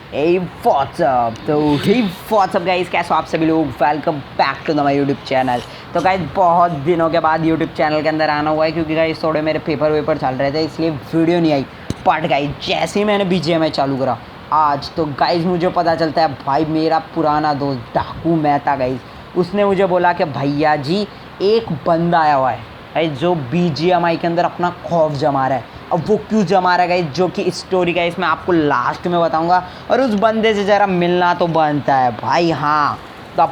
Hey what's up? तो hey what's up guys, कैसे हो आप सभी लोग। Welcome back to the my YouTube channel. तो गाइस बहुत दिनों के बाद यूट्यूब चैनल के अंदर आना हुआ है क्योंकि गाइस थोड़े मेरे पेपर वेपर चल रहे थे इसलिए वीडियो नहीं आई। बट गाइस जैसे ही मैंने BGMI चालू करा आज तो गाइस मुझे पता चलता है भाई मेरा पुराना दोस्त डाकू मेहता गाइस उसने मुझे बोला कि भैया जी एक बंदा आया हुआ है गाइस जो BGMI के अंदर अपना खौफ जमा रहा है। अब वो क्यों जमा रहा है गाइस जो कि स्टोरी का इसमें आपको लास्ट में बताऊंगा और उस बंदे से ज़रा मिलना तो बनता है भाई। हाँ द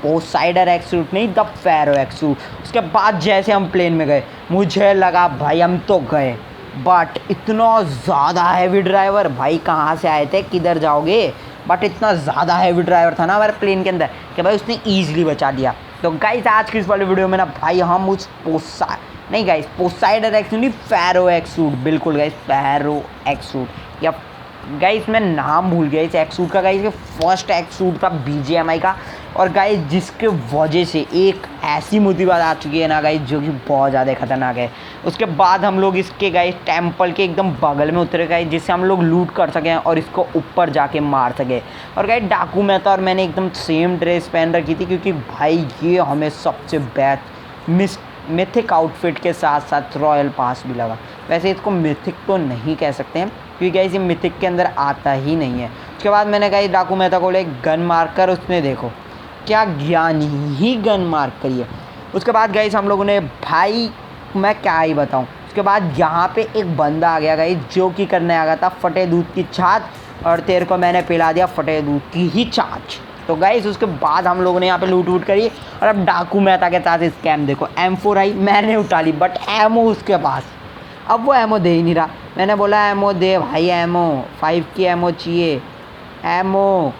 पोसाइडर एक्सूट नहीं, द फेरो एक्सूट। उसके बाद जैसे हम प्लेन में गए मुझे लगा भाई हम तो गए, बट इतना ज़्यादा हैवी ड्राइवर भाई कहाँ से आए थे किधर जाओगे, बट इतना ज़्यादा हैवी ड्राइवर था ना हमारे प्लेन के अंदर कि भाई उसने ईजिली बचा दिया। तो गाइस आज की इस वाली वीडियो में ना भाई हम उस पोसाइडर एक्सूट नहीं, फेरो एक्सूट, बिल्कुल गाइस फेरो एक्सूट या गाइस मैं नाम भूल गया इस एक्सूट का। गाइस ये फर्स्ट एक्सूट था BGMI का और गाइस जिसके वजह से एक ऐसी मुसीबत आ चुकी है ना गाइस जो कि बहुत ज़्यादा खतरनाक है। उसके बाद हम लोग इसके गाइस टेंपल के एकदम बगल में उतरे गाइस जिससे हम लोग लूट कर सकें और इसको ऊपर जाके मार सके। और गाइस डाकू मेहता और मैंने एकदम सेम ड्रेस पहन रखी थी क्योंकि भाई ये हमें सबसे बेस्ट मिथिक आउटफिट के साथ साथ रॉयल पास भी लगा। वैसे इसको मिथिक तो नहीं कह सकते हैं क्योंकि गाइस ये मिथिक के अंदर आता ही नहीं है। उसके बाद मैंने गाइस डाकू मेहता को एक गन मार कर उसने देखो क्या ज्ञान ही गन मार करी है। उसके बाद गाइस हम लोगों ने भाई मैं क्या ही बताऊं, उसके बाद यहाँ पे एक बंदा आ गया गाइस जो कि करने आ गया था फटे दूध की छाछ और तेरे को मैंने पिला दिया फटे दूध की ही छाछ। तो गाइस उसके बाद हम लोगों ने यहाँ पे लूट वूट करी और अब डाकू मेहता के साथ स्कैम देखो। M4 आई मैंने उठा ली बट एमओ उसके पास, अब वो एमओ दे ही नहीं रहा। मैंने बोला एमओ दे भाई, एमओ 5 की एमओ चाहिए, एमओ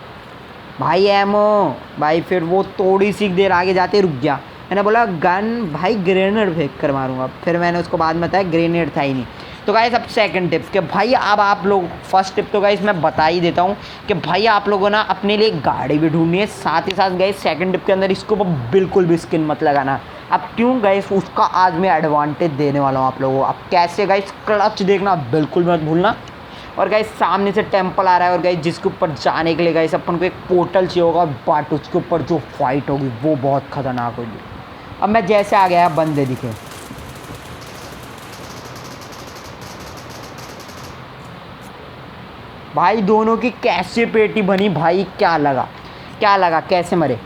भाई एमओ भाई। फिर वो थोड़ी सी देर आगे जाते रुक गया। मैंने बोला गन भाई ग्रेनेड फेंक कर मारूंगा, फिर मैंने उसको बाद में बताया ग्रेनेड था ही नहीं। तो गाइस अब सेकंड टिप्स के भाई अब आप लोग फर्स्ट टिप तो गाइस मैं बता ही देता हूँ कि भाई आप लोगों ना अपने लिए गाड़ी भी ढूंढनी है, साथ ही साथ गाइस सेकंड टिप के अंदर इसको बिल्कुल भी स्किन मत लगाना। अब क्यों गाइस उसका आज मैं एडवांटेज देने वाला हूँ आप लोगों को। अब कैसे गाइस क्लच देखना बिल्कुल मत भूलना। और गाइस सामने से टेंपल आ रहा है और गाइस जिसके ऊपर जाने के लिए गाइस अपन को एक पोर्टल चाहिए होगा, बट उसके ऊपर जो फाइट होगी वो बहुत खतरनाक होगी। अब मैं जैसे आ गया बंदे दिखे, भाई दोनों की कैसे पेटी बनी भाई, क्या लगा कैसे मरे।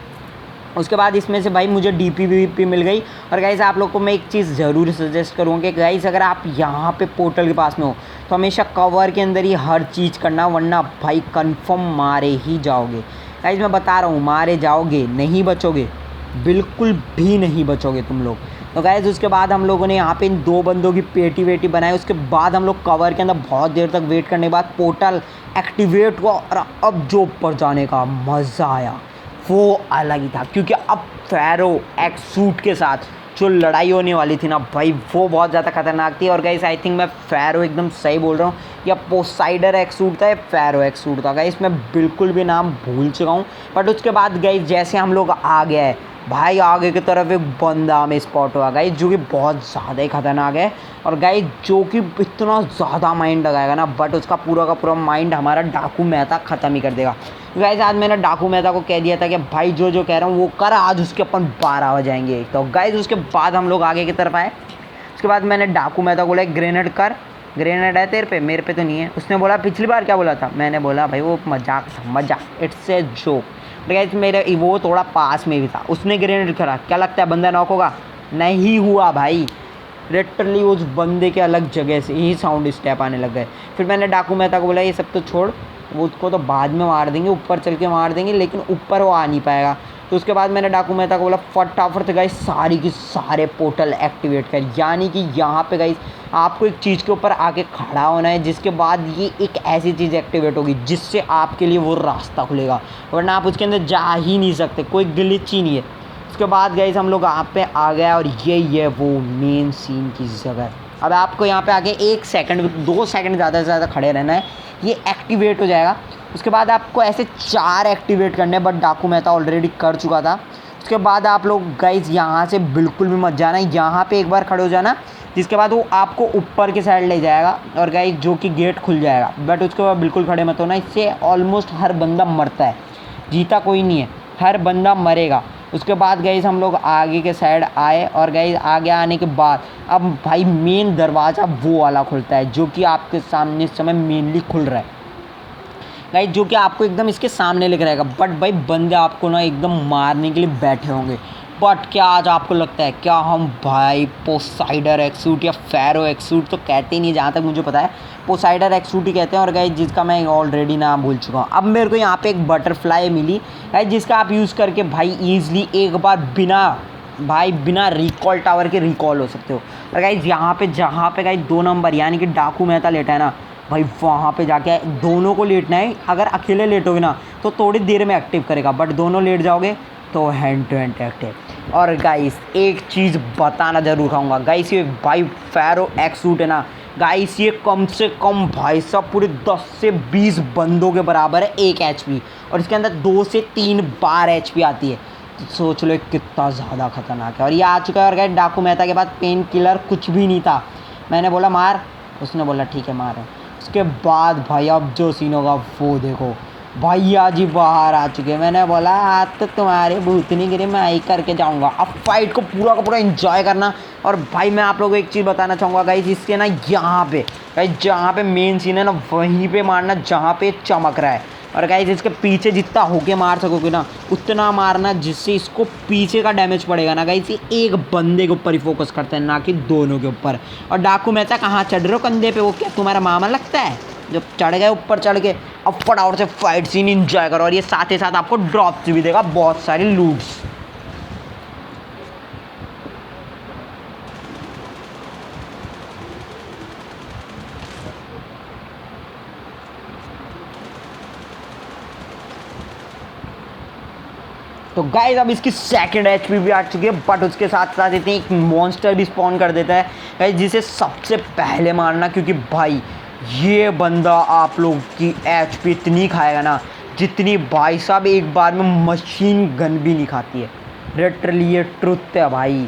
उसके बाद इसमें से भाई मुझे DP मिल गई। और गाइस आप लोग को मैं एक चीज़ ज़रूर सजेस्ट करूँगा कि गाइस अगर आप यहाँ पे पोर्टल के पास में हो तो हमेशा कवर के अंदर ही हर चीज़ करना, वरना भाई कंफर्म मारे ही जाओगे। गाइस मैं बता रहा हूँ मारे जाओगे, नहीं बचोगे, बिल्कुल भी नहीं बचोगे तुम लोग। तो गाइस उसके बाद हम लोगों ने यहाँ पे इन 2 बंदों की पेटी वेटी बनाई। उसके बाद हम लोग कवर के अंदर बहुत देर तक वेट करने के बाद पोर्टल एक्टिवेट हुआ और अब जो ऊपर जाने का मज़ा आया वो अलग ही था क्योंकि अब फेरो एक्सूट के साथ जो लड़ाई होने वाली थी ना भाई वो बहुत ज़्यादा खतरनाक थी। और गाइस आई थिंक मैं फेरो एकदम सही बोल रहा हूँ, या पोसाइडर एक्सूट था या फेरो एक्सूट था गाइस, मैं बिल्कुल भी नाम भूल चुका हूँ। बट उसके बाद गाइस जैसे हम लोग आ गए हैं भाई आगे की तरफ एक बंदा हमें स्पॉट हुआ गाइस जो कि बहुत ज़्यादा ही खतरनाक है और गाइस जो कि इतना ज़्यादा माइंड लगाएगा ना, बट उसका पूरा का पूरा माइंड हमारा डाकू मेहता ख़त्म ही कर देगा। गाइस आज मैंने डाकू मेहता को कह दिया था कि भाई जो कह रहा हूँ वो कर, आज उसके अपन 12 हो जाएंगे। तो गाइस उसके बाद हम लोग आगे की तरफ आए। उसके बाद मैंने डाकू मेहता को बोला ग्रेनेड कर, ग्रेनेड है तेरे पे, मेरे पे तो नहीं है। उसने बोला पिछली बार क्या बोला था, मैंने बोला भाई वो मजाक था, मजाक, इट्स ए जोक। गाइस मेरे वो थोड़ा पास में भी था, उसने ग्रेनेड करा, क्या लगता है बंदा नॉक होगा, नहीं हुआ भाई। लिटरली उस बंदे के अलग जगह से ही साउंड स्टेप आने लग गए। फिर मैंने डाकू मेहता को बोला ये सब तो छोड़, वो उसको तो बाद में मार देंगे, ऊपर चल के मार देंगे, लेकिन ऊपर वो आ नहीं पाएगा। तो उसके बाद मैंने डाकू मेहता को बोला फटाफट से गाइस सारी की सारे पोर्टल एक्टिवेट कर, यानी कि यहाँ पे गाइस आपको एक चीज़ के ऊपर आके खड़ा होना है जिसके बाद ये एक ऐसी चीज़ एक्टिवेट होगी जिससे आपके लिए वो रास्ता खुलेगा, वरना आप उसके अंदर जा ही नहीं सकते, कोई ग्लिच ही नहीं है। उसके बाद गाइस हम लोग यहाँ पे आ गए और ये वो मेन सीन की जगह। अब आपको यहाँ पे आके 1 सेकंड 2 सेकंड ज़्यादा से ज़्यादा खड़े रहना है, ये एक्टिवेट हो जाएगा। उसके बाद आपको ऐसे 4 एक्टिवेट करने हैं, बट डाकू मेहता ऑलरेडी कर चुका था। उसके बाद आप लोग गाइस यहाँ से बिल्कुल भी मत जाना, यहाँ पे एक बार खड़े हो जाना जिसके बाद वो आपको ऊपर की साइड ले जाएगा और गाइस जो कि गेट खुल जाएगा। बट उसके बाद बिल्कुल खड़े मत होना, इससे ऑलमोस्ट हर बंदा मरता है, जीता कोई नहीं है, हर बंदा मरेगा। उसके बाद गाइस हम लोग आगे के साइड आए और गाइस आगे आने के बाद अब भाई मेन दरवाज़ा वो वाला खुलता है जो कि आपके सामने इस समय मेनली खुल रहा है गाइस, जो कि आपको एकदम इसके सामने लेकर आएगा। बट भाई बंदे आपको ना एकदम मारने के लिए बैठे होंगे। बट क्या आज आपको लगता है क्या हम भाई पोसाइडर एक्सूट या फेरो एक्सूट तो कहते ही नहीं, जहाँ तक मुझे पता है पोसाइडर एक्सूट ही कहते हैं। और गाइस जिसका मैं ऑलरेडी नाम भूल चुका हूँ। अब मेरे को यहाँ पे एक बटरफ्लाई मिली गाइस, जिसका आप यूज़ करके भाई ईजिली एक बार बिना रिकॉल टावर के रिकॉल हो सकते हो। और गाइस यहाँ पे जहाँ पे गाइस 2 नंबर यानी कि डाकू मेहता लेटा है ना भाई, वहाँ पे जाके दोनों को लेटना है। अगर अकेले लेटोगे ना तो थोड़ी देर में एक्टिव करेगा, बट दोनों लेट जाओगे तो हैंड टू हैंड एक्टिव। और गाइस एक चीज़ बताना ज़रूर चाहूँगा गाइस, ये भाई फेरो एक्सूट है ना गाइस, ये कम से कम भाई साहब पूरे 10 से 20 बंदों के बराबर है 1 HP, और इसके अंदर 2 से 3 बार HP आती है। तो सोच लो कितना ज़्यादा खतरनाक है। और ये आ चुका है। और गाइस डाकू मेहता के बाद पेन किलर कुछ भी नहीं था, मैंने बोला मार, उसने बोला ठीक है मार। उसके बाद भाई अब जो सीन होगा वो देखो, भैया जी बाहर आ चुके। मैंने बोला आज तो तुम्हारे भूतनी गिरी मैं आई करके जाऊंगा। अब फाइट को पूरा का पूरा एंजॉय करना। और भाई मैं आप लोगों को एक चीज़ बताना चाहूँगा गाइस, इसके ना यहाँ पे गाइस जहाँ पे मेन सीन है ना वहीं पे मारना जहाँ पे चमक रहा है। और गाइस इसके पीछे जितना होके मार सकोगे ना उतना मारना, जिससे इसको पीछे का डैमेज पड़ेगा ना गाइस, ये एक बंदे के ऊपर ही फोकस करते हैं ना कि दोनों के ऊपर। और डाकू मेहता कहाँ चढ़ रहे हो कंधे पे, वो क्या तुम्हारा मामा लगता है? जब चढ़ गए ऊपर चढ़ के अब फटाफट से फाइट सीन इंजॉय करो। और ये साथ ही साथ आपको ड्रॉप्स भी देगा, बहुत सारी लूट्स। तो गाइस अब इसकी सेकंड HP भी आ चुकी है, बट उसके साथ साथ इतनी एक मॉन्स्टर भी स्पॉन कर देता है गाइस, जिसे सबसे पहले मारना। क्योंकि भाई ये बंदा आप लोग की HP इतनी खाएगा ना जितनी भाई साहब एक बार में मशीन गन भी नहीं खाती है। लिटरली ये ट्रुथ है भाई,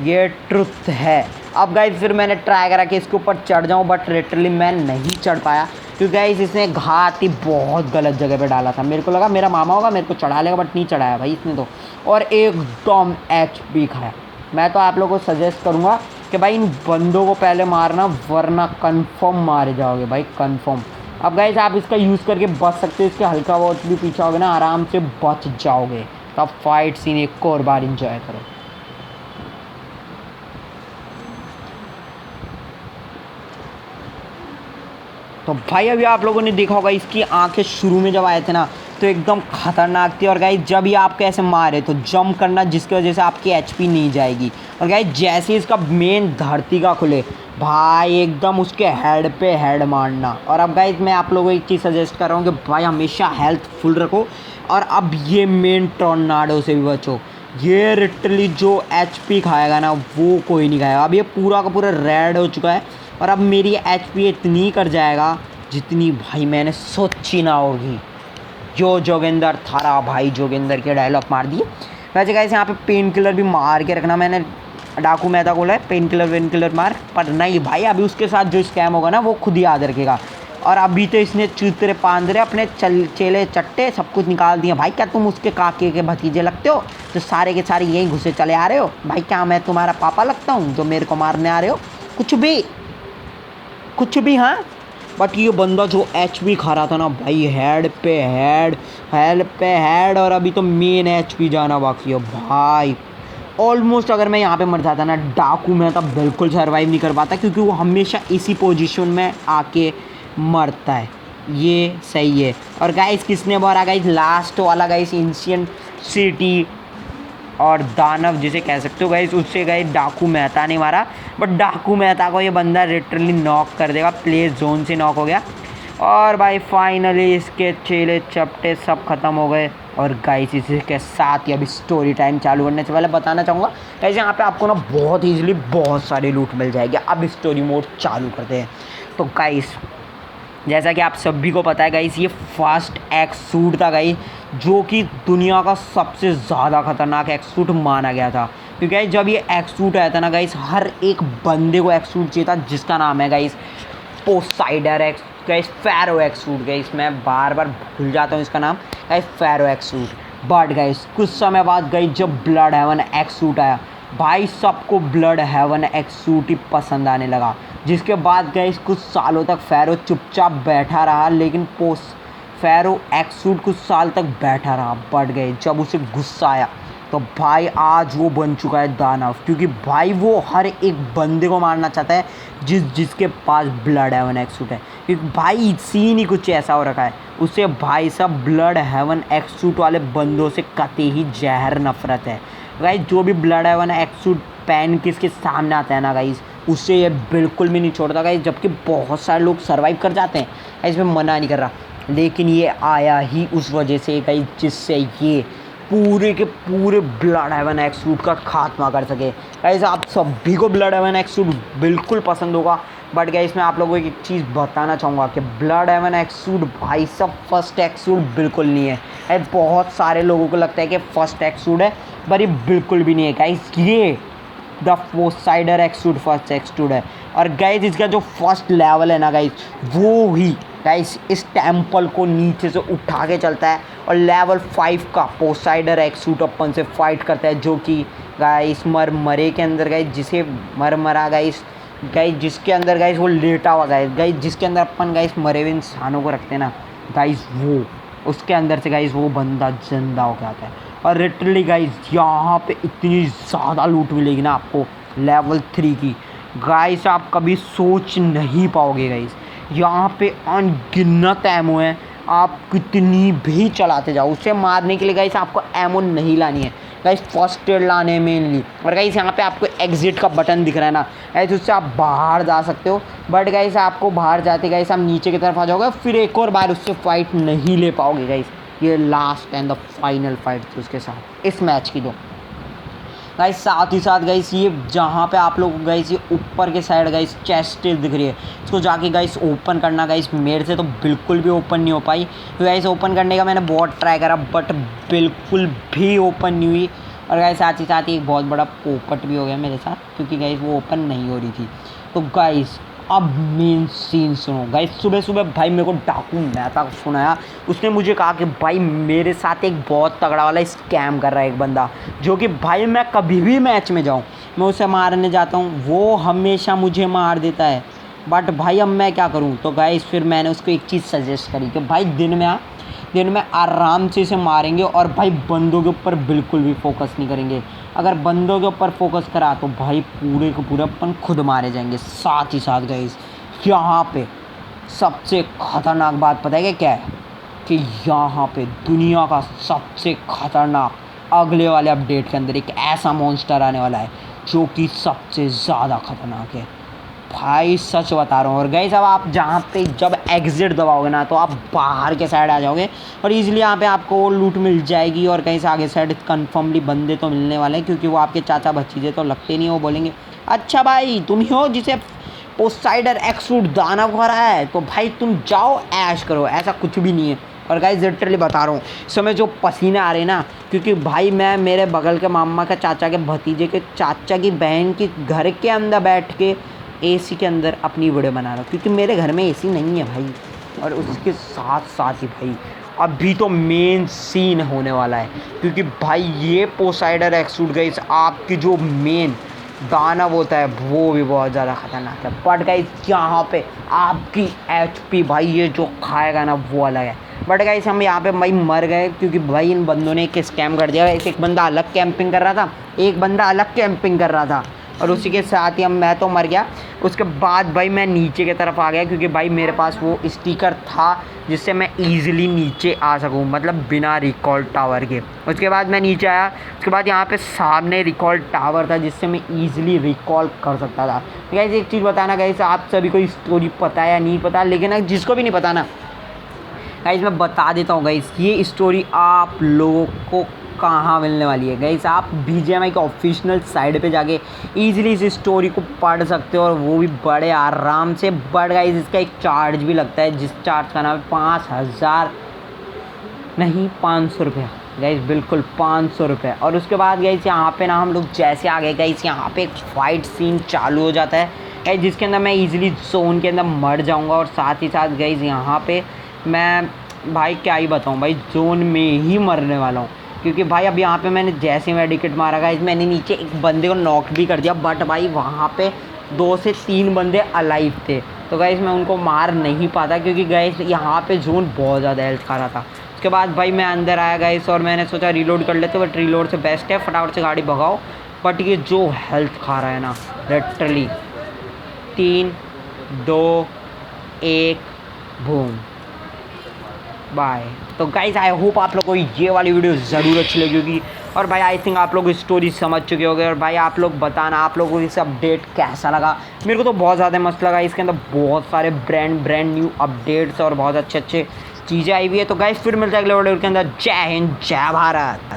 ये ट्रुथ है। अब गाइस फिर मैंने ट्राई करा कि इसके ऊपर चढ़ जाऊं, बट लिटरली मैं नहीं चढ़ पाया क्योंकि गाइस इसने घात ही बहुत गलत जगह पे डाला था। मेरे को लगा मेरा मामा होगा मेरे को चढ़ा लेगा, बट नहीं चढ़ाया भाई इसने तो, और एकदम HP खाया। मैं तो आप लोगों को सजेस्ट करूँगा कि भाई इन बंदों को पहले मारना, वरना कन्फर्म मारे जाओगे भाई, कन्फर्म। अब गाइस आप इसका यूज़ करके बच सकते हो, इसके हल्का बहुत भी पीछा होगा ना आराम से बच जाओगे। तब फाइट सीन एक और बार इंजॉय करो। तो भाई अभी आप लोगों ने देखा होगा इसकी आंखें शुरू में जब आए थे ना तो एकदम खतरनाक थी। और गाइस जब ही आप कैसे मारे तो जंप करना, जिसकी वजह से आपकी HP नहीं जाएगी। और गाइस जैसे इसका मेन धरती का खुले भाई एकदम उसके हेड पे हेड मारना। और अब गाइस मैं आप लोगों को एक चीज़ सजेस्ट कर रहा हूँ कि भाई हमेशा हेल्थ फुल रखो। और अब ये मेन टॉर्नाडो से भी बचो, ये लिटरली जो HP खाएगा ना वो कोई नहीं खाएगा। अब ये पूरा का पूरा रेड हो चुका है और अब मेरी HP इतनी कर जाएगा जितनी भाई मैंने सोची ना होगी। जो जोगिंदर थारा भाई जोगिंदर के डायलॉग मार दिए। वैसे गाइस यहाँ पे पेन किलर भी मार के रखना, मैंने डाकू मेहता को बोला है पेन किलर मार, पर नहीं भाई अभी उसके साथ जो स्कैम होगा ना वो खुद ही याद रखेगा। और अभी तो इसने चूतरे पांदरे अपने चेले चट्टे सब कुछ निकाल दिए। भाई क्या तुम उसके काके के भतीजे लगते हो जो सारे के सारे यहीं घुसे चले आ रहे हो? भाई क्या मैं तुम्हारा पापा लगता हूँ जो मेरे को मारने आ रहे हो? कुछ भी हाँ। बट ये बंदा जो HP खा रहा था ना भाई हेड पे हेड, और अभी तो मेन HP जाना बाकी है भाई। ऑलमोस्ट अगर मैं यहाँ पे मर जाता ना डाकू में तब बिल्कुल सर्वाइव नहीं कर पाता, क्योंकि वो हमेशा इसी पोजीशन में आके मरता है। ये सही है। और गाइस किसने मारा गाइस? लास्ट वाला गाइस एंशिएंट सिटी और दानव जिसे कह सकते हो गाइस, उससे गाइस डाकू मेहता ने मारा। बट डाकू मेहता को ये बंदा लिटरली नॉक कर देगा, प्ले जोन से नॉक हो गया। और भाई फाइनली इसके चेले चपटे सब खत्म हो गए। और गाइस इसी के साथ ही अभी स्टोरी टाइम चालू करने से पहले बताना चाहूँगा गाइस यहाँ पे आपको ना बहुत ईजिली बहुत सारी लूट मिल जाएगी। अब स्टोरी मोड चालू करते हैं। तो गाइस जैसा कि आप सभी को पता है गाइस, ये फर्स्ट एक्सूट था गाइस, जो कि दुनिया का सबसे ज़्यादा खतरनाक एक्सूट माना गया था। क्योंकि गाइस जब ये एक्सूट आया था ना गाइस, हर एक बंदे को एक्सूट चाहिए था जिसका नाम है गाइस पोसाइडर एक्स गाइस फैरो एक्सूट। गाइस मैं बार बार भूल जाता हूँ इसका नाम गाइस, फैरो एक्सूट। बट गाइस कुछ समय बाद गाइस जब ब्लड हेवन एक्सूट आया, भाई सबको ब्लड हेवन एक्सूट ही पसंद आने लगा। जिसके बाद गाइस कुछ सालों तक फैरो चुपचाप बैठा रहा, लेकिन फैरो एक्सूट कुछ साल तक बैठा रहा। बट गए जब उसे गुस्सा आया तो भाई आज वो बन चुका है दानव, क्योंकि भाई वो हर एक बंदे को मारना चाहता है जिसके पास ब्लड हेवन एक्सूट है। क्योंकि भाई सीन ही कुछ ऐसा हो रखा है, उसे भाई सब ब्लड हेवन एक्सूट वाले बंदों से कतई ही जहर नफरत है। गाइस जो भी ब्लड हेवन एक्सूट पहन के इसके सामने आता है ना गाइस, उससे ये बिल्कुल भी नहीं छोड़ता गाइस। जबकि बहुत सारे लोग सर्वाइव कर जाते हैं, इसमें मना नहीं कर रहा, लेकिन ये आया ही उस वजह से गाइस जिससे ये पूरे के पूरे ब्लड हेवन एक्सूट का खात्मा कर सके। गाइस आप सभी को ब्लड हेवन एक्सूट बिल्कुल पसंद होगा, बट गाइस मैं आप लोगों को एक चीज़ बताना चाहूँगा कि ब्लड हेवन एक्सूट भाई सब फर्स्ट एक्सूट बिल्कुल नहीं है। बहुत सारे लोगों को लगता है कि फर्स्ट एक्सूट है, पर ये बिल्कुल भी नहीं है गाइस। ये द पोसाइडर एक्सूट फर्स्ट एक्सूट है। और गाइस इसका जो फर्स्ट लेवल है ना गाइस, वो ही गाइस इस टेम्पल को नीचे से उठा के चलता है और लेवल 5 का पोसाइडर एक्सूट अपन से फाइट करता है, जो कि गाइस मरमरे के अंदर गाइस जिसे मरमरा गाइस जिसके अंदर गाइस वो लेटा हुआ गाइस जिसके अंदर अपन गाइस मरे हुए इंसानों को रखते हैं ना गाइस, वो उसके अंदर से गाइस वो बंदा जिंदा हो गया था। और लिटरली गाइस यहाँ पे इतनी ज़्यादा लूट मिलेगी ना आपको लेवल 3 की, गाइस आप कभी सोच नहीं पाओगे। गाइस यहाँ पे अनगिनत एमो है, आप कितनी भी चलाते जाओ, उसे मारने के लिए गाइस आपको एमो नहीं लानी है गाइस, फर्स्ट एड लाने हैं मेनली। और गाइस यहाँ पे आपको एग्जिट का बटन दिख रहा है ना गाइस, उससे आप बाहर जा सकते हो। बट गाइस आपको बाहर जाते गाइस आप नीचे की तरफ आ जाओगे, फिर एक और बार उससे फाइट नहीं ले पाओगे गाइस। ये last and the final fight थी उसके साथ इस मैच की। दो गाइस साथ ही साथ गाइस ये जहाँ पे आप लोग गाइस ये ऊपर के साइड गाइस चेस्ट दिख रही है, इसको जाके गाइस ओपन करना। गाइस मेरे से तो बिल्कुल भी ओपन नहीं हो पाई, तो गाइस ओपन करने का मैंने बहुत ट्राई करा बट बिल्कुल भी ओपन नहीं हुई। और गाइस साथ ही एक बहुत बड़ा पोपट भी हो गया मेरे साथ, क्योंकि गाइस वो ओपन नहीं हो रही थी। तो गाइस अब मेन सीन सुनो गाइस। सुबह सुबह भाई मेरे को डाकू मेहता सुनाया, उसने मुझे कहा कि भाई मेरे साथ एक बहुत तगड़ा वाला स्कैम कर रहा है एक बंदा, जो कि भाई मैं कभी भी मैच में जाऊं मैं उसे मारने जाता हूं, वो हमेशा मुझे मार देता है। बट भाई अब मैं क्या करूं? तो गाइस फिर मैंने उसको एक चीज़ सजेस्ट करी कि भाई दिन में आराम से इसे मारेंगे और भाई बंदों के ऊपर बिल्कुल भी फोकस नहीं करेंगे। अगर बंदों के ऊपर फोकस करा तो भाई पूरे के पूरे अपन खुद मारे जाएंगे। साथ ही साथ गाइस यहाँ पे सबसे ख़तरनाक बात पता है क्या है? कि यहाँ पे दुनिया का सबसे ख़तरनाक अगले वाले अपडेट के अंदर एक ऐसा मॉन्स्टर आने वाला है जो कि सबसे ज़्यादा ख़तरनाक है भाई, सच बता रहा हूँ। और गाइस अब आप जहाँ पे जब एग्जिट दबाओगे ना तो आप बाहर के साइड आ जाओगे और इजीली यहाँ पे आपको लूट मिल जाएगी। और कहीं से आगे साइड कन्फर्मली बंदे तो मिलने वाले हैं, क्योंकि वो आपके चाचा भतीजे तो लगते नहीं, वो बोलेंगे अच्छा भाई तुम ही हो जिसे पोसाइडर एक्सूट दानव हो रहा है, तो भाई तुम जाओ ऐश करो। ऐसा कुछ भी नहीं है। और गाइस लिटरली बता रहा हूँ इस समय जो पसीने आ रहे हैं ना, क्योंकि भाई मैं मेरे बगल के मामा के चाचा के भतीजे के चाचा की बहन की घर के अंदर बैठ के एसी के अंदर अपनी वीडियो बना रहा हूँ, क्योंकि मेरे घर में एसी नहीं है भाई। और उसके साथ साथ ही भाई अभी तो मेन सीन होने वाला है, क्योंकि भाई ये पोसाइडर एक्सूट गाइस आपकी जो मेन दानव होता है वो भी बहुत ज़्यादा ख़तरनाक है। बट गाइस यहाँ पे आपकी एचपी भाई ये जो खाएगा ना वो अलग है। बट गाइस हम यहाँ पे भाई मर गए, क्योंकि भाई इन बंदों ने एक स्कैम कर दिया। एक बंदा अलग कैंपिंग कर रहा था, एक बंदा अलग कैंपिंग कर रहा था, और उसी के साथ ही मैं तो मर गया। उसके बाद भाई मैं नीचे की तरफ आ गया, क्योंकि भाई मेरे पास वो स्टिकर था जिससे मैं ईज़िली नीचे आ सकूं, मतलब बिना रिकॉल टावर के। उसके बाद मैं नीचे आया, उसके बाद यहाँ पे सामने रिकॉल टावर था जिससे मैं ईज़िली रिकॉल कर सकता था। तो गाइस एक चीज़ बताना गाइस, आप सभी को स्टोरी पता है या नहीं पता, लेकिन जिसको भी नहीं पता ना गाइस मैं बता देता हूँ गाइस, ये स्टोरी आप लोगों को कहाँ मिलने वाली है। गाइस आप BGMI के ऑफिशियल साइट पे जाके इजीली इस स्टोरी को पढ़ सकते हो, और वो भी बड़े आराम से। बट गाइस इसका एक चार्ज भी लगता है, जिस चार्ज का नाम है 5,000 नहीं 500 रुपया। गाइस बिल्कुल 500 रुपये। और उसके बाद गाइस यहाँ पे ना हम लोग जैसे आ गए गाइस, यहाँ पे एक फाइट सीन चालू हो जाता है गाइस, जिसके अंदर मैं इजीली जोन के अंदर मर जाऊँगा। और साथ ही साथ गाइस यहाँ पे मैं भाई क्या ही बताऊँ भाई, जोन में ही मरने वाला हूँ। क्योंकि भाई अब यहाँ पे मैंने जैसे मैं मेडिकेट मारा गाइस, मैंने नीचे एक बंदे को नॉक भी कर दिया, बट भाई वहाँ पे 2 से 3 बंदे अलाइव थे। तो गाइस मैं उनको मार नहीं पाता, क्योंकि गाइस यहाँ पे जोन बहुत ज़्यादा हेल्थ खा रहा था। उसके बाद भाई मैं अंदर आया गाइस, और मैंने सोचा रीलोड कर लेते, बट रीलोड से बेस्ट है फटाफट से गाड़ी भगाओ। बट ये जो हेल्थ खा रहा है ना लिटरली, 3 2 1 बूम बाय। तो गाइस आई होप आप लोग को ये वाली वीडियो ज़रूर अच्छी लगी होगी। और भाई आई थिंक आप लोग स्टोरी समझ चुके होंगे। और भाई आप लोग बताना आप लोगों को इस अपडेट कैसा लगा। मेरे को तो बहुत ज़्यादा मस्त लगा, इसके अंदर बहुत सारे ब्रांड न्यू अपडेट्स और बहुत अच्छे चीज़ें आई हुई है। तो गाइस फिर मिलते हैं अगले वीडियो के अंदर। जय हिंद जय भारत।